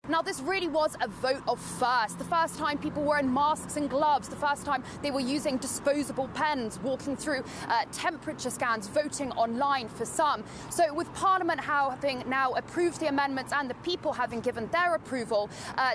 Now, this really was a vote of firsts. The first time people were in masks and gloves, the first time they were using disposable pens, walking through temperature scans, voting online for some. So with Parliament having now approved the amendments and the people having given their approval,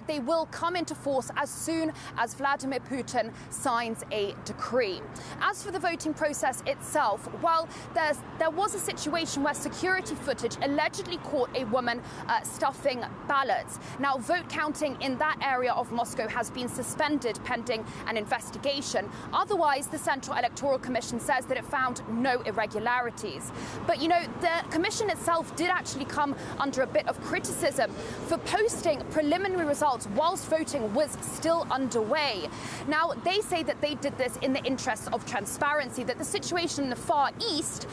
they will come into force as soon as Vladimir Putin signs a decree. As for the voting process itself, well, there was a situation where security footage allegedly caught a woman stuffing ballots. Now, vote counting in that area of Moscow has been suspended pending an investigation. Otherwise, the Central Electoral Commission says that it found no irregularities. But, you know, the commission itself did actually come under a bit of criticism for posting preliminary results whilst voting was still underway. Now, they say that they did this in the interest of transparency, that the situation in the Far East,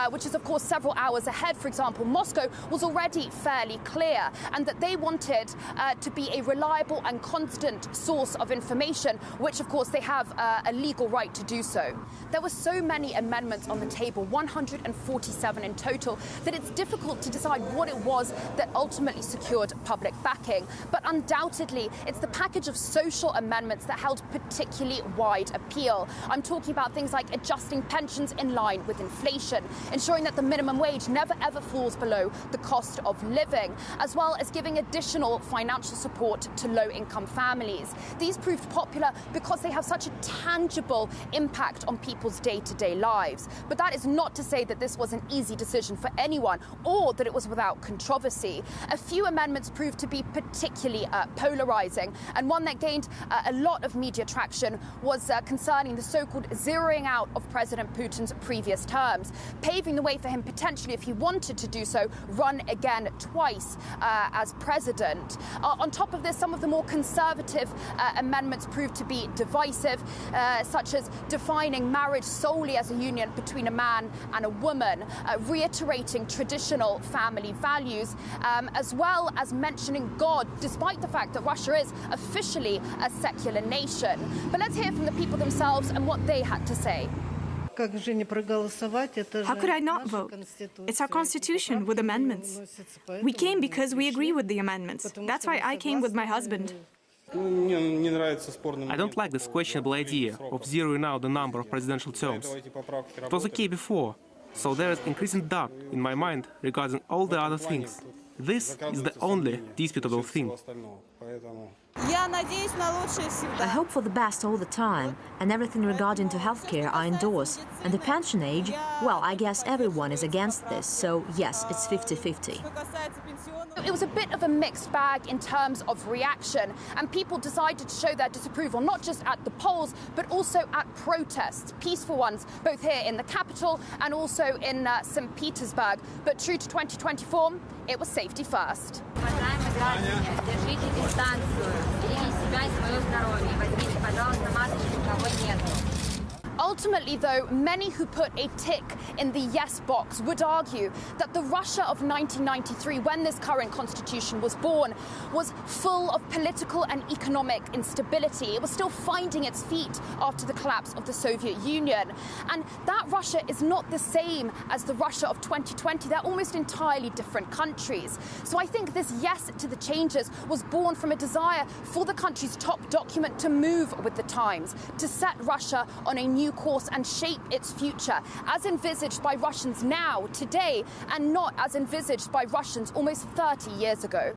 which is, of course, several hours ahead, for example, Moscow, was already fairly clear, and that they wanted to be a reliable and constant source of information, which, of course, they have a legal right to do so. There were so many amendments on the table, 147 in total, that it's difficult to decide what it was that ultimately secured public backing. But undoubtedly, it's the package of social amendments that held particularly wide appeal. I'm talking about things like adjusting pensions in line with inflation, ensuring that the minimum wage never ever falls below the cost of living, as well as giving additional financial support to low-income families. These proved popular because they have such a tangible impact on people's day-to-day lives. But that is not to say that this was an easy decision for anyone or that it was without controversy. A few amendments proved to be particularly polarizing, and one that gained a lot of media traction was concerning the so-called zeroing out of President Putin's previous terms, paving the way for him potentially, if he wanted to do so, run again twice as president. On top of this, some of the more conservative amendments proved to be divisive, such as defining marriage solely as a union between a man and a woman, reiterating traditional family values, as well as mentioning God, despite the fact that Russia is officially a secular nation. But let's hear from the people themselves and what they had to say. How could I not vote? It's our constitution with amendments. We came because we agree with the amendments. That's why I came with my husband. I don't like this questionable idea of zeroing out the number of presidential terms. It was okay before, so there is increasing doubt in my mind regarding all the other things. This is the only disputable thing. I hope for the best all the time, and everything regarding to healthcare I endorse. And the pension age, well, I guess everyone is against this, so yes, it's 50-50. It was a bit of a mixed bag in terms of reaction, and people decided to show their disapproval not just at the polls, but also at protests, peaceful ones, both here in the capital and also in St. Petersburg. But true to 2024, it was safety first. Ultimately, though, many who put a tick in the yes box would argue that the Russia of 1993, when this current constitution was born, was full of political and economic instability. It was still finding its feet after the collapse of the Soviet Union. And that Russia is not the same as the Russia of 2020. They're almost entirely different countries. So I think this yes to the changes was born from a desire for the country's top document to move with the times, to set Russia on a new course and shape its future, as envisaged by Russians now, today, and not as envisaged by Russians almost 30 years ago.